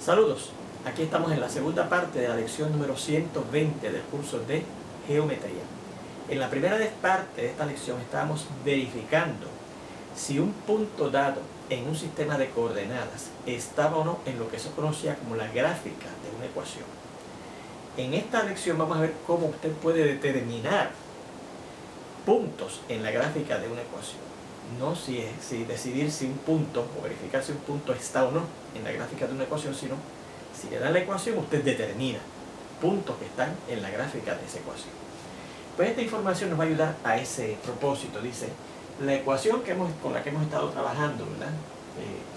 Saludos, aquí estamos en la segunda parte de la lección número 120 del curso de Geometría. En la primera parte de esta lección estábamos verificando si un punto dado en un sistema de coordenadas estaba o no en lo que se conocía como la gráfica de una ecuación. En esta lección vamos a ver cómo usted puede determinar puntos en la gráfica de una ecuación. No si decidir si un punto o verificar si un punto está o no en la gráfica de una ecuación, sino si le dan la ecuación usted determina puntos que están en la gráfica de esa ecuación. Pues esta información nos va a ayudar a ese propósito. Dice, la ecuación con la que hemos estado trabajando, ¿verdad?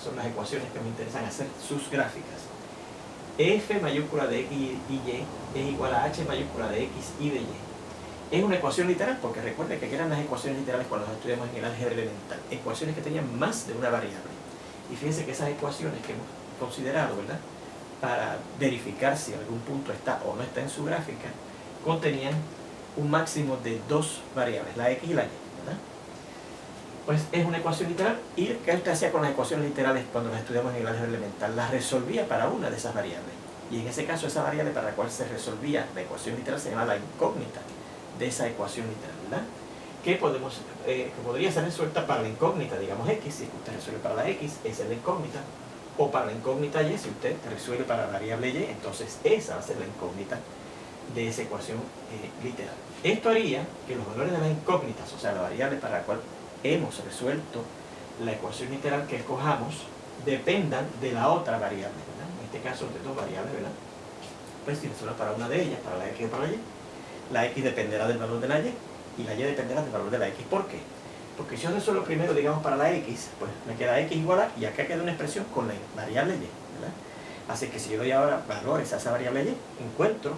Son las ecuaciones que me interesan hacer sus gráficas. F mayúscula de X y Y es igual a H mayúscula de X y de Y. Es una ecuación literal, porque recuerde que eran las ecuaciones literales cuando las estudiamos en el álgebra elemental. Ecuaciones que tenían más de una variable. Y fíjense que esas ecuaciones que hemos considerado, ¿verdad?, para verificar si algún punto está o no está en su gráfica, contenían un máximo de dos variables, la X y la Y, ¿verdad? Pues es una ecuación literal. ¿Y qué usted hacía con las ecuaciones literales cuando las estudiamos en el álgebra elemental? Las resolvía para una de esas variables. Y en ese caso, esa variable para la cual se resolvía la ecuación literal se llama la incógnita de esa ecuación literal, ¿verdad? Que podría ser resuelta para la incógnita, digamos X, si usted resuelve para la X, esa es la incógnita, o para la incógnita Y, si usted resuelve para la variable Y, entonces esa va a ser la incógnita de esa ecuación literal. Esto haría que los valores de las incógnitas, o sea, la variable para la cual hemos resuelto la ecuación literal que escojamos, dependan de la otra variable, ¿verdad? En este caso, de dos variables, ¿verdad? Pues si resuelvo para una de ellas, para la X o para la Y, la X dependerá del valor de la Y y la Y dependerá del valor de la X. ¿Por qué? Porque si yo resuelvo primero, digamos, para la X, pues me queda X igual a, y acá queda una expresión con la variable Y, ¿verdad? Así que si yo doy ahora valores a esa variable Y, encuentro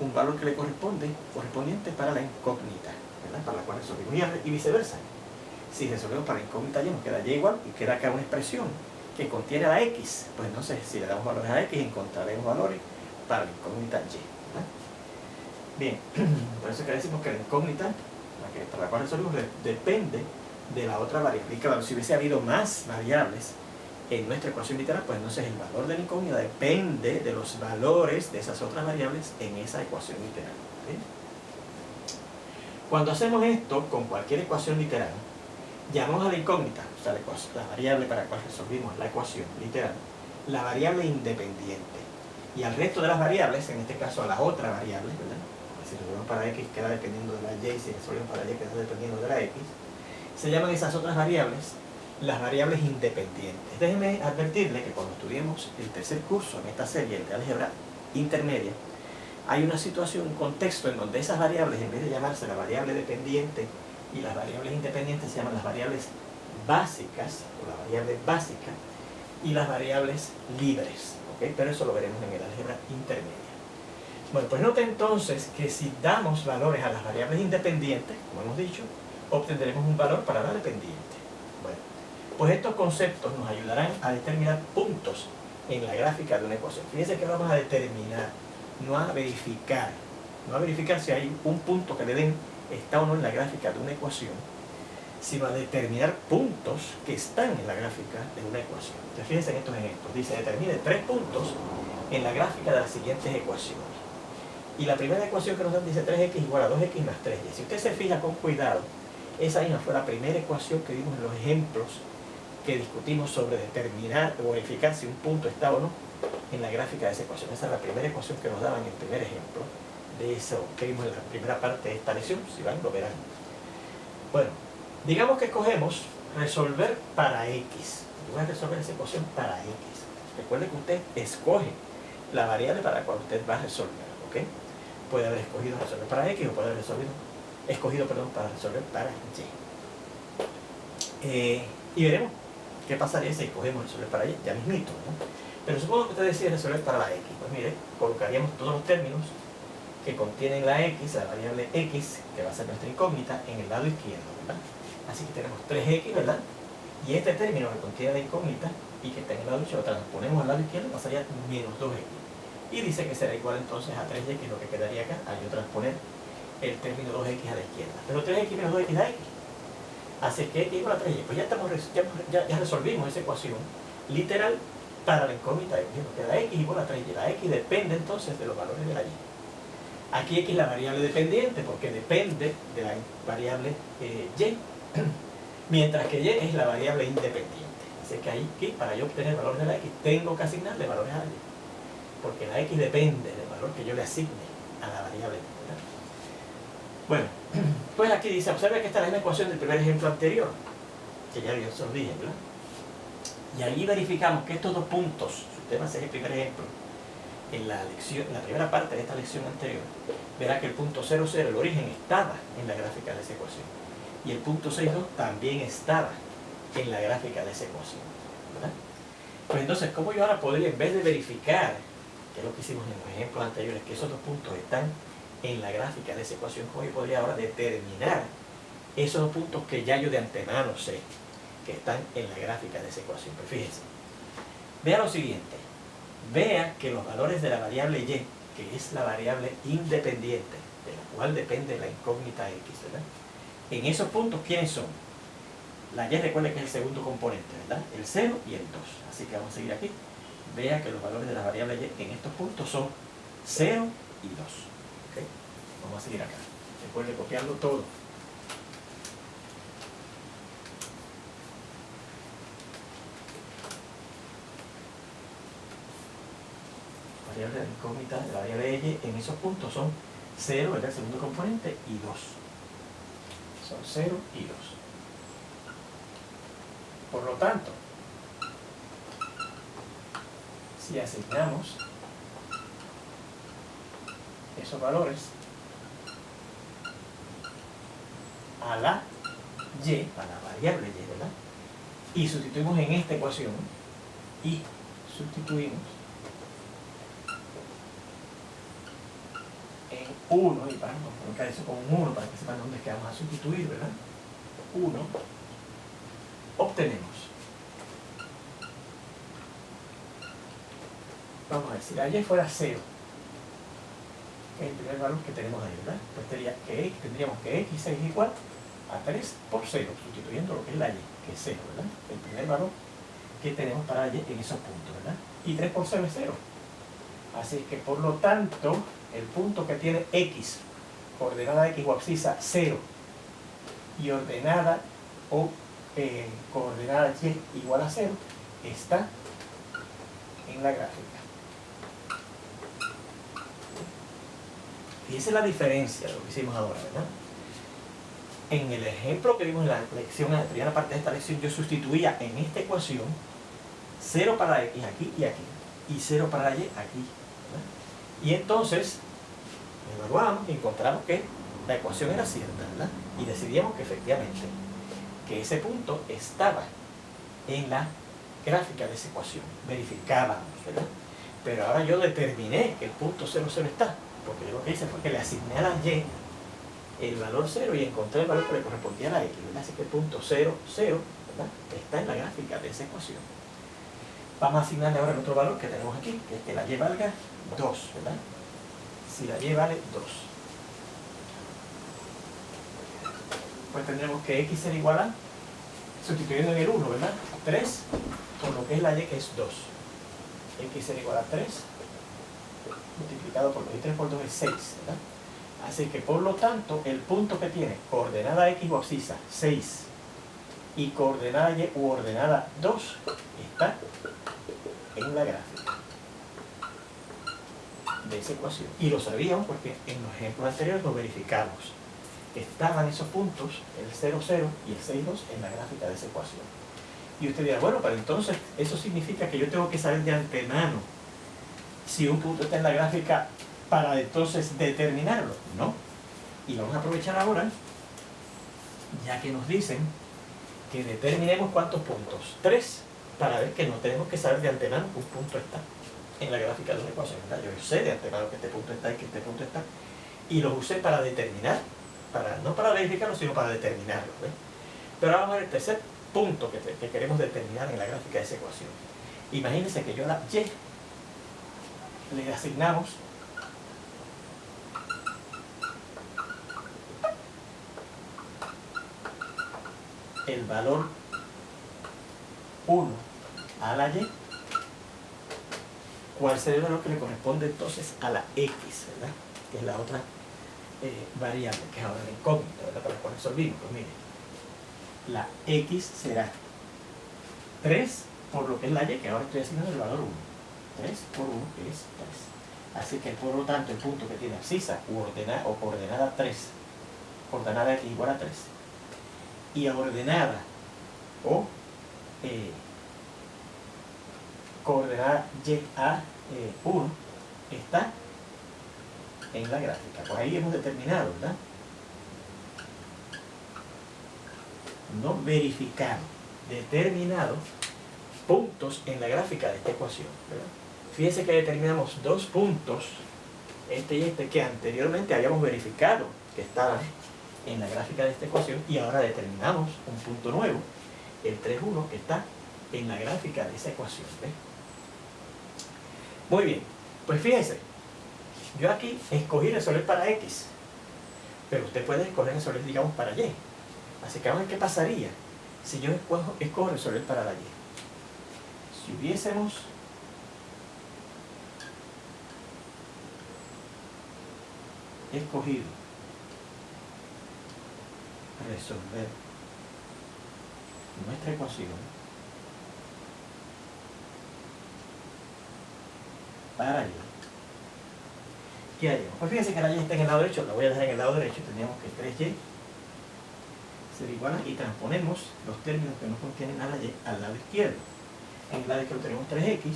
un valor que le correspondiente para la incógnita, ¿verdad?, para la cual resolvimos, y viceversa. Si resolvemos para la incógnita Y, nos queda Y igual, y queda acá una expresión que contiene la X, pues entonces si le damos valores a X, encontraremos valores para la incógnita Y, ¿verdad? Bien, por eso es que decimos que la incógnita, para la cual resolvimos, depende de la otra variable. Y claro, si hubiese habido más variables en nuestra ecuación literal, pues entonces el valor de la incógnita depende de los valores de esas otras variables en esa ecuación literal. ¿Sí? Cuando hacemos esto con cualquier ecuación literal, llamamos a la incógnita, o sea, la variable para la cual resolvimos la ecuación literal, la variable independiente. Y al resto de las variables, en este caso a la otra variable, ¿verdad?, si resolvemos para X queda dependiendo de la Y, si resolvemos para Y queda dependiendo de la X, se llaman esas otras variables las variables independientes. Déjenme advertirle que cuando estudiemos el tercer curso en esta serie, el de álgebra intermedia, hay una situación, un contexto en donde esas variables, en vez de llamarse la variable dependiente y las variables independientes, se llaman las variables básicas, o la variable básica, y las variables libres, ¿okay? Pero eso lo veremos en el álgebra intermedia. Bueno, pues note entonces que si damos valores a las variables independientes, como hemos dicho, obtendremos un valor para la dependiente. Bueno, pues estos conceptos nos ayudarán a determinar puntos en la gráfica de una ecuación. Fíjense que vamos a determinar, no a verificar si hay un punto que le den está o no en la gráfica de una ecuación, sino a determinar puntos que están en la gráfica de una ecuación. Entonces fíjense en estos ejemplos. Dice, determine 3 puntos en la gráfica de las siguientes ecuaciones. Y la primera ecuación que nos dan dice 3x igual a 2x más 3y. Si usted se fija con cuidado, esa misma fue la primera ecuación que vimos en los ejemplos que discutimos sobre determinar o verificar si un punto está o no en la gráfica de esa ecuación. Esa es la primera ecuación que nos daban en el primer ejemplo de eso que vimos en la primera parte de esta lección. Si van, lo verán. Bueno, digamos que escogemos resolver para x. Yo voy a resolver esa ecuación para x. Recuerde que usted escoge la variable para la cual usted va a resolver, ¿ok? Puede haber escogido resolver para X o puede haber escogido para resolver para Y. Y veremos qué pasaría si escogemos resolver para Y, ya mismito, ¿no? Pero supongo que usted decide resolver para la X. Pues mire, colocaríamos todos los términos que contienen la X, la variable X, que va a ser nuestra incógnita, en el lado izquierdo, ¿verdad? Así que tenemos 3X, ¿verdad? Y este término que contiene la incógnita y que está en el lado izquierdo, transponemos al lado izquierdo, pasaría menos 2X. Y dice que será igual entonces a 3y, que es lo que quedaría acá, al yo transponer el término 2x a la izquierda. Pero 3x menos 2x da x. Así que x igual a 3y. Pues ya resolvimos esa ecuación literal para la incógnita x, porque la x igual a 3y. La x depende entonces de los valores de la y. Aquí x es la variable dependiente porque depende de la variable y, mientras que y es la variable independiente. Así que aquí, para yo obtener valores de la x, tengo que asignarle valores a la y, porque la x depende del valor que yo le asigne a la variable. ¿Verdad? Bueno, pues aquí dice, observe que esta es la misma ecuación del primer ejemplo anterior, que ya yo se los dije, ¿verdad? Y ahí verificamos que estos dos puntos, si usted va a hacer el primer ejemplo, en la primera parte de esta lección anterior, verá que el punto 0, 0, el origen, estaba en la gráfica de esa ecuación. Y el punto 6, 2 también estaba en la gráfica de esa ecuación. ¿Verdad? Pues entonces, ¿cómo yo ahora podría, en vez de verificar, que es lo que hicimos en los ejemplos anteriores, que esos dos puntos están en la gráfica de esa ecuación, cómo yo podría ahora determinar esos dos puntos que ya yo de antemano sé que están en la gráfica de esa ecuación? Pues fíjense, vea lo siguiente. Vea que los valores de la variable y, que es la variable independiente, de la cual depende la incógnita x, ¿verdad? En esos puntos, ¿quiénes son? La y, recuerde que es el segundo componente, ¿verdad? El 0 y el 2. Así que vamos a seguir aquí. Vea que los valores de la variable y en estos puntos son 0 y 2. ¿Okay? Vamos a seguir acá. Recuerde copiarlo todo. Variable de la incógnita de la variable y en esos puntos son 0, ¿verdad? El segundo componente, y 2. Son 0 y 2. Por lo tanto, si asignamos esos valores a la y, a la variable y, ¿verdad? Y sustituimos en esta ecuación, y sustituimos en 1, y vamos a colocar eso como un 1 para que sepan dónde es que vamos a sustituir, ¿verdad? 1, obtenemos, vamos a ver, si la y fuera 0, que es el primer valor que tenemos ahí, ¿verdad? Pues tendríamos que x es igual a 3 por 0, sustituyendo lo que es la y, que es 0, ¿verdad? El primer valor que tenemos para la y en esos puntos, ¿verdad? Y 3 por 0 es 0. Así que, por lo tanto, el punto que tiene x, coordenada x o abscisa 0, y ordenada o coordenada y igual a 0, está en la gráfica. Fíjense la diferencia de lo que hicimos ahora, ¿verdad? En el ejemplo que vimos en la lección, en la primera parte de esta lección, yo sustituía en esta ecuación 0 para la x aquí y aquí, y 0 para la y aquí, ¿verdad? Y entonces evaluamos y encontramos que la ecuación era cierta, ¿verdad? Y decidimos que efectivamente que ese punto estaba en la gráfica de esa ecuación. Verificábamos, ¿verdad? Pero ahora yo determiné que el punto 0, 0 está, porque yo lo que hice fue que le asigné a la y el valor 0 y encontré el valor que le correspondía a la x, ¿verdad? Así que el punto 0, 0, ¿verdad? Está en la gráfica de esa ecuación. Vamos a asignarle ahora el otro valor que tenemos aquí, que es que la y valga 2, ¿verdad? Si la y vale 2, pues tendremos que x será igual a, sustituyendo en el 1, ¿verdad? 3 por lo que es la y, que es 2. X será igual a 3 multiplicado por 2, y 3 por 2 es 6, ¿verdad? Así que, por lo tanto, el punto que tiene coordenada x o abscisa 6 y coordenada y u ordenada 2 está en la gráfica de esa ecuación. Y lo sabíamos porque en los ejemplos anteriores lo verificamos. Estaban esos puntos, el 0, 0 y el 6, 2, en la gráfica de esa ecuación. Y usted dirá, bueno, pero entonces eso significa que yo tengo que saber de antemano si un punto está en la gráfica para entonces determinarlo. No. Y vamos a aprovechar ahora, ya que nos dicen que determinemos cuántos puntos. 3, para ver que no tenemos que saber de antemano que un punto está en la gráfica de una ecuación, ¿verdad? Yo sé de antemano que este punto está y que este punto está. Y los usé para determinar, no para verificarlo, sino para determinarlo, ¿ves? Pero ahora vamos a ver el tercer punto que queremos determinar en la gráfica de esa ecuación. Imagínense que yo a la y le asignamos el valor 1 a la y ¿cuál sería el valor que le corresponde entonces a la x, ¿verdad? Que es la otra variable, que es ahora la incógnita, ¿verdad? Para la cual resolvimos. Pues mire, la x será 3 por lo que es la y, que ahora estoy asignando el valor 1. 3 por 1, que es 3. Así que por lo tanto el punto que tiene abscisa o coordenada 3, coordenada x igual a 3, y ordenada o coordenada y a 1 está en la gráfica. Por ahí hemos determinado, ¿verdad? No verificado, determinado puntos en la gráfica de esta ecuación, ¿verdad? Fíjense que determinamos dos puntos, este y este, que anteriormente habíamos verificado que estaban en la gráfica de esta ecuación, y ahora determinamos un punto nuevo, el 3,1, que está en la gráfica de esa ecuación, ¿ves? Muy bien, pues fíjense, yo aquí escogí resolver para x, pero usted puede escoger resolver, digamos, para y. Así que vamos a ver qué pasaría si yo escojo resolver para la y. Si hubiésemos escogido resolver nuestra ecuación para y, ¿qué haríamos? Pues fíjense que la y está en el lado derecho, la voy a dejar en el lado derecho, tendríamos que 3y ser igual a, y transponemos los términos que no contienen a la y al lado izquierdo. En el lado izquierdo tenemos 3x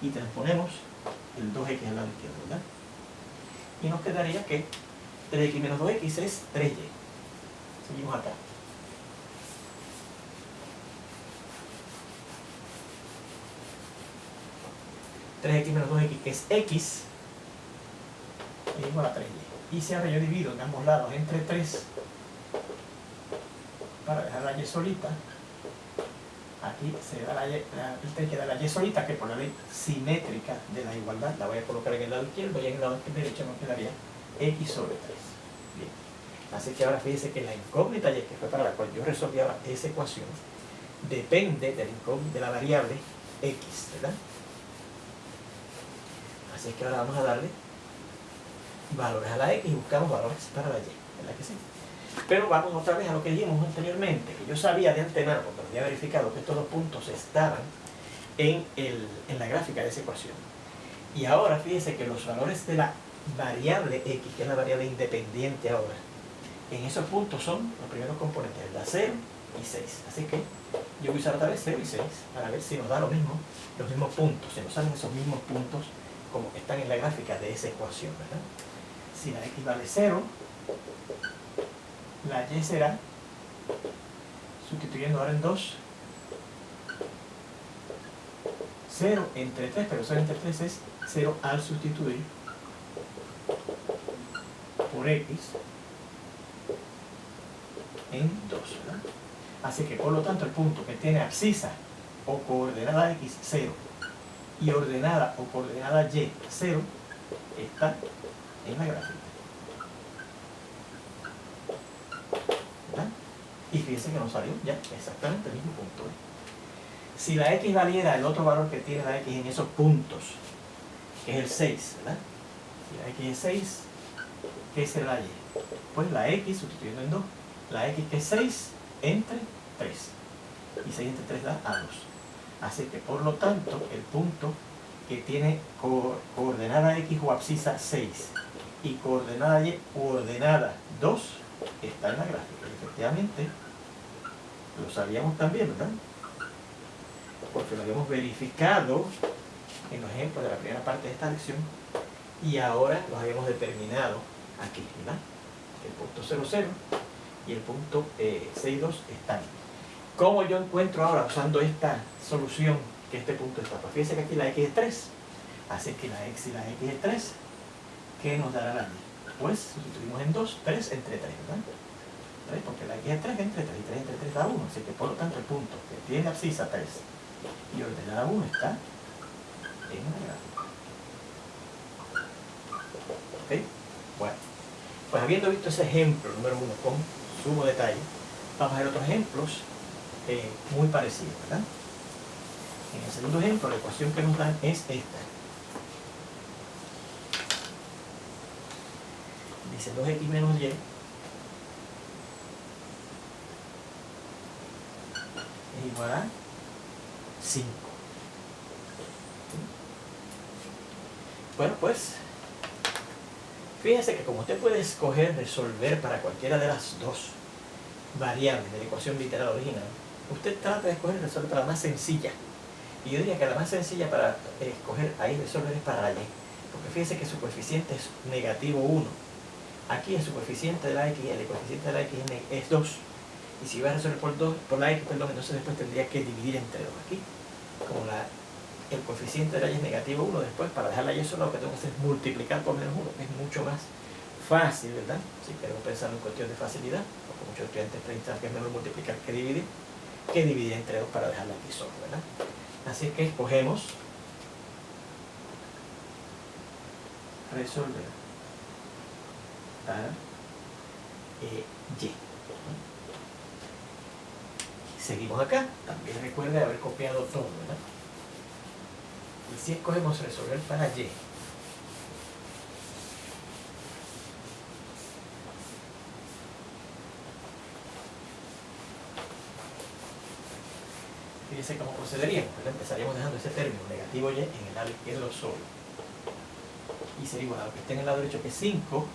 y transponemos el 2x al lado izquierdo, ¿verdad? Y nos quedaría que 3x menos 2x es 3y. Seguimos acá. ...3x menos 2x, que es x, es igual a 3y. Y si ahora yo divido en ambos lados entre 3, para dejar la y solita, aquí se da el 3 queda la y solita, que por la ley simétrica de la igualdad la voy a colocar en el lado izquierdo, y en el lado derecho nos quedaría x sobre 3. Bien. Así que ahora fíjense que la incógnita y, que fue para la cual yo resolvía esa ecuación, depende de la variable x, ¿verdad? Así que ahora vamos a darle valores a la x y buscamos valores para la y, ¿verdad que sí? Pero vamos otra vez a lo que dijimos anteriormente, que yo sabía de antemano, cuando había verificado que estos dos puntos estaban en la gráfica de esa ecuación. Y ahora fíjense que los valores de la variable x, que es la variable independiente ahora, en esos puntos son los primeros componentes, la 0 y 6. Así que yo voy a usar otra vez 0 y 6 para ver si nos da lo mismo, los mismos puntos, si nos salen esos mismos puntos como están en la gráfica de esa ecuación, ¿verdad? Si la x vale 0, la y será, sustituyendo ahora en 2, 0 entre 3, pero 0 entre 3 es 0 al sustituir por x en 2, ¿verdad? Así que por lo tanto el punto que tiene abscisa o coordenada x 0 y ordenada o coordenada y 0 está en la gráfica, ¿verdad? Y fíjense que nos salió ya exactamente el mismo punto, ¿eh? Si la x valiera el otro valor que tiene la x en esos puntos, que es el 6, ¿verdad? Si la x es 6, ¿qué será la y? Pues la x, sustituyendo en 2, la x que es 6 entre 3. Y 6 entre 3 da a 2. Así que por lo tanto, el punto que tiene coordenada x o abscisa 6 y coordenada y u ordenada 2 está en la gráfica. Y efectivamente, lo sabíamos también, ¿verdad? Porque lo habíamos verificado en los ejemplos de la primera parte de esta lección, y ahora los habíamos determinado aquí, ¿verdad? El punto 0, 0 y el punto 6, 2 están. ¿Cómo yo encuentro ahora, usando esta solución, que este punto está? Pues fíjense que aquí la x es 3, así que la x y la x es 3, ¿qué nos dará la y? Pues sustituimos en 2, 3 entre 3, ¿verdad? 3, porque la x es 3 entre 3, y 3 entre 3 da 1, así que por lo tanto el punto que tiene abscisa 3 y ordenada 1 está en la gráfica. ¿Ok? Bueno, pues habiendo visto ese ejemplo número 1 con sumo detalle, vamos a ver otros ejemplos muy parecidos, ¿verdad? En el segundo ejemplo, la ecuación que nos dan es esta. Dice 2x menos y es igual a 5. Bueno, pues, fíjense que como usted puede escoger resolver para cualquiera de las dos variables de la ecuación literal original, usted trata de escoger resolver para la más sencilla. Y yo diría que la más sencilla para escoger ahí resolver es para la y. Porque fíjense que su coeficiente es negativo 1. Aquí el coeficiente de la x, el coeficiente de la x es 2. Y si va a resolver por la x, perdón, entonces después tendría que dividir entre 2. Aquí, como el coeficiente de la y es negativo 1, después para dejar la y solo lo que tengo que hacer es multiplicar por menos 1, que es mucho más fácil, ¿verdad? Si queremos pensar en cuestión de facilidad, porque muchos estudiantes piensan que es mejor multiplicar que dividir entre 2 para dejar la y solo, ¿verdad? Así que escogemos resolver para y. Seguimos acá, también recuerde haber copiado todo, ¿verdad? Y si escogemos resolver para y, fíjense cómo procederíamos, ¿verdad? Empezaríamos dejando ese término negativo y en el lado izquierdo solo. Y sería igual a lo que esté en el lado derecho, que es 5.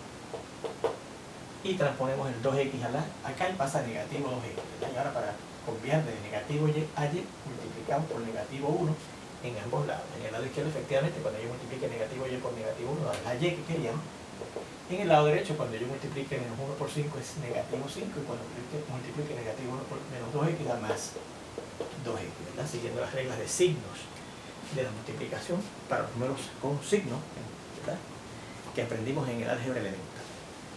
Y transponemos el 2x acá y pasa a negativo 2x, ¿verdad? Y ahora para cambiar de negativo y a y, multiplicamos por negativo 1 en ambos lados. En el lado izquierdo, efectivamente, cuando yo multiplique negativo y por negativo 1, la y que queríamos. En el lado derecho, cuando yo multiplique menos 1 por 5 es negativo 5, y cuando multiplique negativo 1 por menos 2x da más 2x, ¿verdad? Siguiendo las reglas de signos de la multiplicación para los números con signos, ¿verdad? Que aprendimos en el álgebra elemental.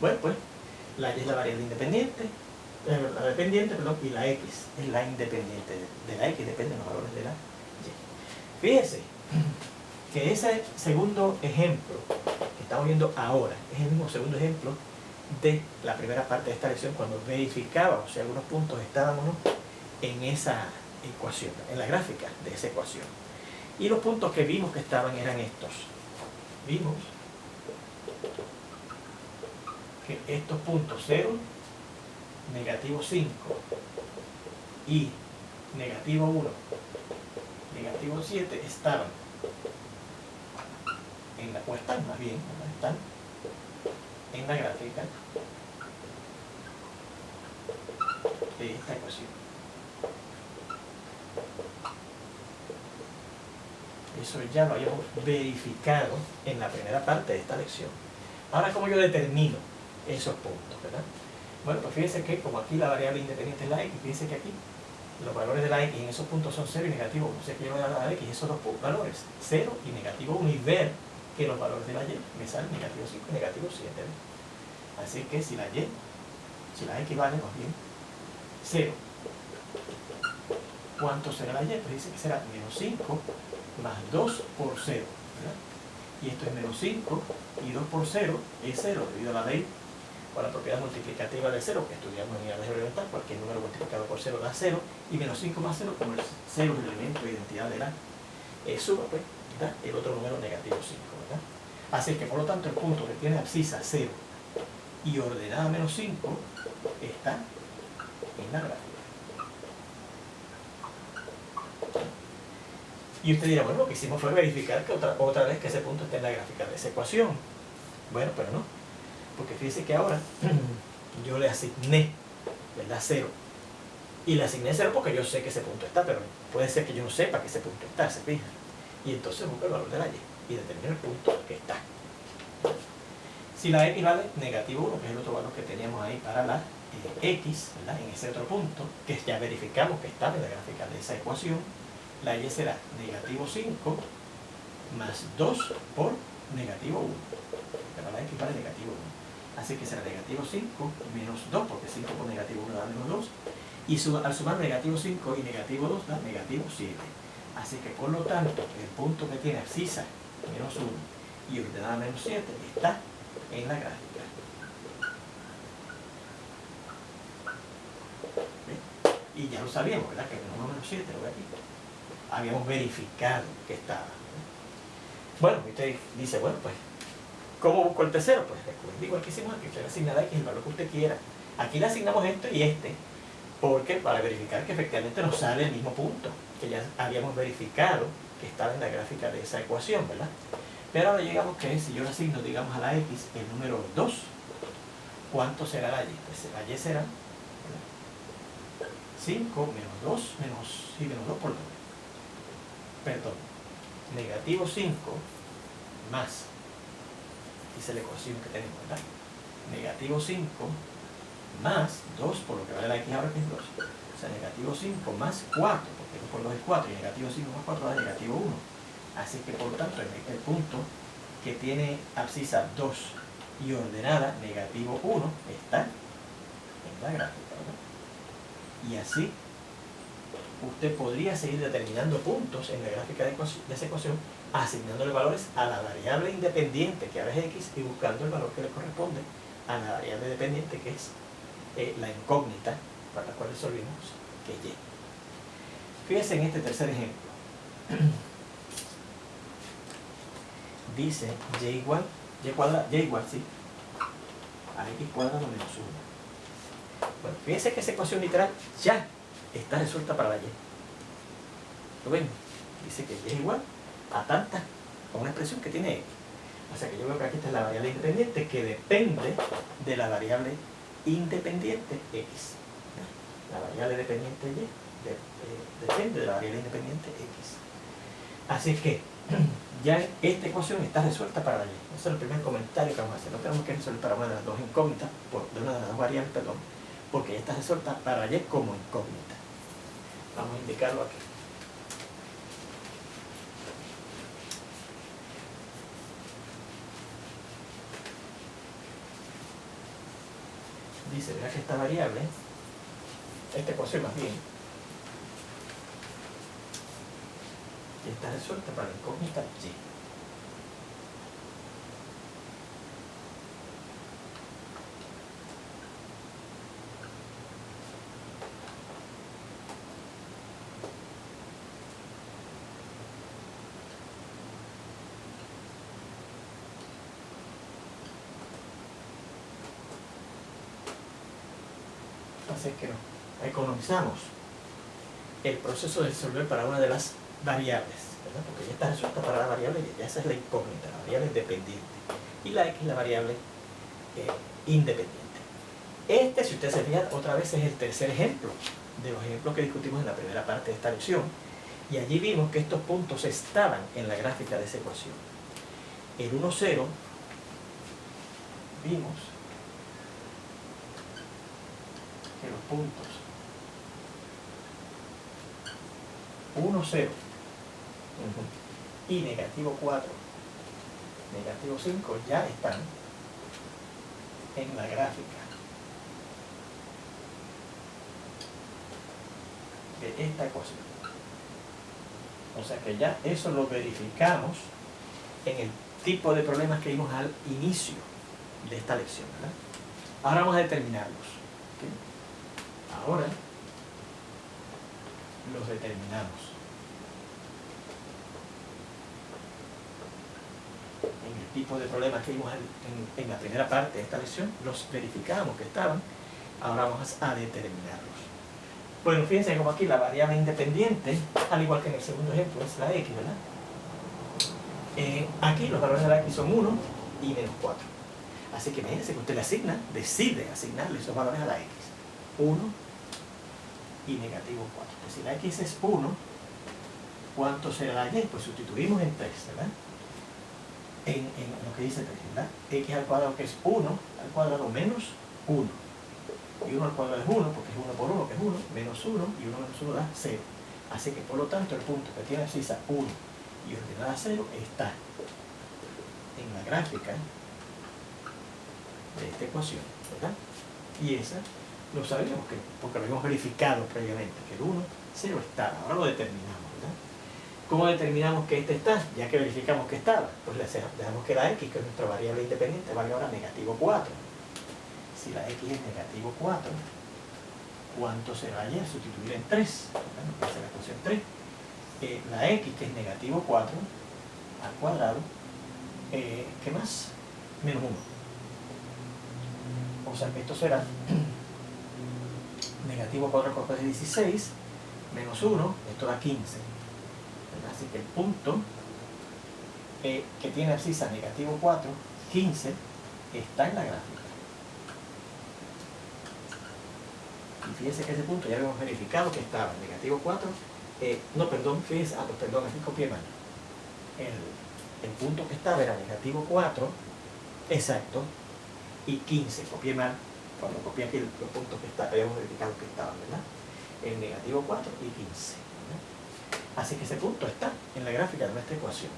Bueno, pues la y es la variable independiente, la dependiente, perdón, y la x es la independiente de la x, depende de los valores de la y. Fíjense que ese segundo ejemplo que estamos viendo ahora es el mismo segundo ejemplo de la primera parte de esta lección, cuando verificábamos si algunos puntos estaban o no en esa ecuación, en la gráfica de esa ecuación. Y los puntos que vimos que estaban eran estos. Vimos que estos puntos 0, negativo 5 y negativo 1, negativo 7 estaban o están más bien, están en la gráfica de esta ecuación. Eso ya lo habíamos verificado en la primera parte de esta lección. Ahora, ¿cómo yo determino esos puntos, verdad? Bueno, pues fíjense que como aquí la variable independiente es la x, fíjense que aquí los valores de la x en esos puntos son 0 y negativo 1. O sea que yo voy a dar a la x esos dos valores, 0 y negativo 1, y ver que los valores de la y me salen negativo 5 y negativo 7. ¿Ves? Así que si la x vale más bien 0, ¿cuánto será la y? Pues dice que será menos 5 más 2 por 0, ¿verdad? Y esto es menos 5 y 2 por 0 es 0, debido a la ley o a la propiedad multiplicativa de 0 que estudiamos en el álgebra elemental. Cualquier número multiplicado por 0 da 0, y menos 5 más 0, como el 0 es el elemento de identidad de la suma, pues da el otro número negativo 5, ¿verdad? Así que por lo tanto el punto que tiene abscisa 0 y ordenada menos 5 está en la gráfica. Y usted dirá, bueno, lo que hicimos fue verificar que otra vez que ese punto está en la gráfica de esa ecuación. Bueno, pero no, porque fíjese que ahora yo le asigné, ¿verdad?, 0. Y le asigné 0 porque yo sé que ese punto está, pero puede ser que yo no sepa que ese punto está, ¿se fija? Y entonces busco el valor de la y determino el punto que está. Si la x vale negativo 1, que es el otro valor que teníamos ahí para la x, ¿verdad?, en ese otro punto, que ya verificamos que está en la gráfica de esa ecuación, la y será negativo 5 más 2 por negativo 1. Pero la x vale negativo 1. Así que será negativo 5 menos 2, porque 5 por negativo 1 da menos 2. Y al sumar negativo 5 y negativo 2 da negativo 7. Así que por lo tanto, el punto que tiene abscisa menos 1 y ordenada menos 7 está en la gráfica. ¿Ve? Y ya lo sabíamos, ¿verdad? Que menos 1 menos 7 lo ve aquí. habíamos verificado que estaba. Bueno, usted dice, bueno, pues, ¿cómo busco el tercero? Pues recuerde igual que hicimos aquí, usted le asigna a X el valor que usted quiera. Aquí le asignamos esto y este, porque para verificar que efectivamente nos sale el mismo punto, que ya habíamos verificado que estaba en la gráfica de esa ecuación, ¿verdad? Pero ahora llegamos que si yo le asigno, digamos, a la X el número 2, ¿cuánto será la Y? Pues la Y será 5 menos 2 menos 2 por 2. Perdón, negativo 5 más, dice la ecuación que tenemos, ¿verdad? Negativo 5 más 2 por lo que vale la X ahora que es 2. O sea, negativo 5 más 4, porque 2 por 2 es 4, y negativo 5 más 4 da negativo 1. Así que por lo tanto el punto que tiene abscisa 2 y ordenada negativo 1 está en la gráfica, ¿verdad? Y así usted podría seguir determinando puntos en la gráfica de esa ecuación, asignándole valores a la variable independiente, que ahora es X, y buscando el valor que le corresponde a la variable dependiente, que es la incógnita para la cual resolvimos, que es Y. Fíjense en este tercer ejemplo. Dice Y igual, Y igual, sí, a X cuadrado menos 1. Bueno, fíjense que esa ecuación literal ya está resuelta para la Y. ¿Lo ven? Dice que Y es igual a tanta, a una expresión que tiene X. O sea que yo veo que aquí está la variable independiente que depende de la variable independiente X. La variable dependiente Y depende de la variable independiente X. Así que ya esta ecuación está resuelta para la Y. Ese es el primer comentario que vamos a hacer. No tenemos que resolver para una de las dos incógnitas, de una de las dos variables, perdón, porque ya está resuelta para la Y como incógnita. Vamos a indicarlo aquí. Dice, verá que esta variable, esta ecuación más bien, está resuelta para la incógnita Y. Así que no, economizamos el proceso de resolver para una de las variables, ¿verdad? Porque ya está resuelta para la variable, ya esa es la incógnita, la variable dependiente, y la X es la variable independiente. Este, si usted se fija, otra vez es el tercer ejemplo de los ejemplos que discutimos en la primera parte de esta lección, y allí vimos que estos puntos estaban en la gráfica de esa ecuación. El 1, 0, vimos que los puntos 1, 0 y negativo 4, negativo 5 ya están en la gráfica de esta ecuación. O sea que ya eso lo verificamos en el tipo de problemas que vimos al inicio de esta lección, ¿verdad? Ahora vamos a determinarlos. ¿Okay? Ahora los determinamos. En el tipo de problemas que vimos en la primera parte de esta lección, los verificamos que estaban. Ahora vamos a determinarlos. Bueno, fíjense como aquí la variable independiente, al igual que en el segundo ejemplo, es la X, ¿verdad? Aquí los valores de la X son 1 y menos 4. Así que imagínense que usted le asigna, decide asignarle esos valores a la X. 1 y negativo 4. Pues si la X es 1, ¿cuánto será la Y? Pues sustituimos en 3, ¿verdad? En lo que dice 3, ¿verdad? X al cuadrado, que es 1 al cuadrado menos 1. Y 1 al cuadrado es 1, porque es 1 por 1, que es 1, menos 1, y 1 menos 1 da 0. Así que por lo tanto el punto que tiene abscisa 1 y ordenada 0 está en la gráfica de esta ecuación, ¿verdad? Y esa lo sabemos porque lo hemos verificado previamente, que el 1, 0 estaba. Ahora lo determinamos, ¿verdad? ¿Cómo determinamos que este está? Ya que verificamos que estaba, pues le dejamos que la X, que es nuestra variable independiente, valga ahora negativo 4. Si la X es negativo 4, ¿cuánto será Y? Sustituir en 3. Bueno, esa es la ecuación 3. la x, que es negativo 4 al cuadrado, ¿qué más? Menos 1. O sea que esto será negativo 4 al cuadrado es 16, menos 1, esto da 15. ¿Verdad? Así que el punto que tiene abscisa negativo 4, 15, está en la gráfica. Y fíjense que ese punto ya habíamos verificado que estaba en negativo 4, no, perdón, fíjense, pues perdón, aquí copié mal. El punto que estaba era negativo 4, exacto, y 15, copié mal, cuando copié aquí los puntos que habíamos verificado que estaban, ¿verdad? En negativo 4 y 15. ¿Verdad? Así que ese punto está en la gráfica de nuestra ecuación.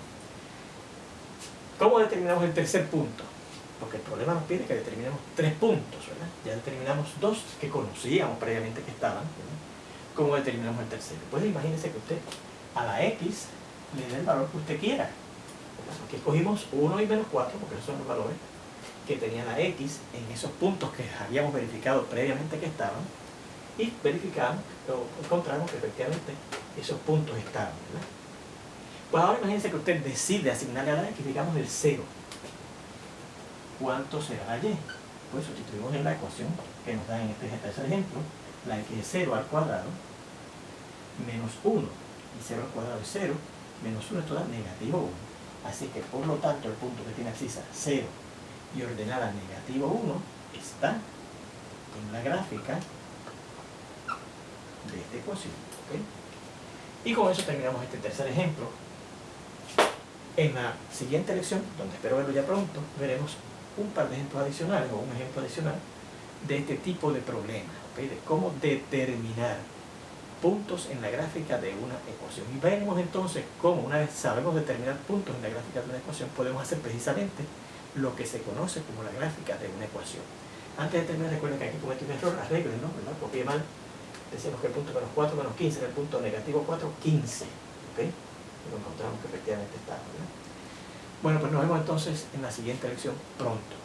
¿Cómo determinamos el tercer punto? Porque el problema nos pide que determinemos 3 puntos, ¿verdad? Ya determinamos 2 que conocíamos previamente que estaban, ¿verdad? ¿Cómo determinamos el tercero? Pues imagínense que usted a la x le dé el valor que usted quiera, ¿verdad? Aquí escogimos 1 y menos 4, porque esos son los valores que tenía la x en esos puntos que habíamos verificado previamente que estaban, y verificamos o encontramos que efectivamente esos puntos estaban, ¿verdad? Pues ahora imagínense que usted decide asignarle a la x, digamos, el 0. ¿Cuánto será la y? Pues sustituimos en la ecuación que nos da en este tercer ejemplo, la x es 0 al cuadrado, menos 1, y 0 al cuadrado es 0, menos 1, esto da negativo 1. Así que por lo tanto el punto que tiene abscisa 0 y ordenada negativo 1 está en la gráfica de esta ecuación. ¿Okay? Y con eso terminamos este tercer ejemplo. En la siguiente lección, donde espero verlo ya pronto, veremos un par de ejemplos adicionales o un ejemplo adicional de este tipo de problemas, ¿okay? De cómo determinar puntos en la gráfica de una ecuación. Y veremos entonces cómo, una vez sabemos determinar puntos en la gráfica de una ecuación, podemos hacer precisamente lo que se conoce como la gráfica de una ecuación. Antes de terminar, recuerden que aquí cometí un error, arreglenlo, ¿verdad? Copié mal. Decíamos que el punto menos 4 menos 15 era el punto negativo 4, 15. ¿Okay? Y lo encontramos que efectivamente está, ¿verdad? Bueno, pues nos vemos entonces en la siguiente lección pronto.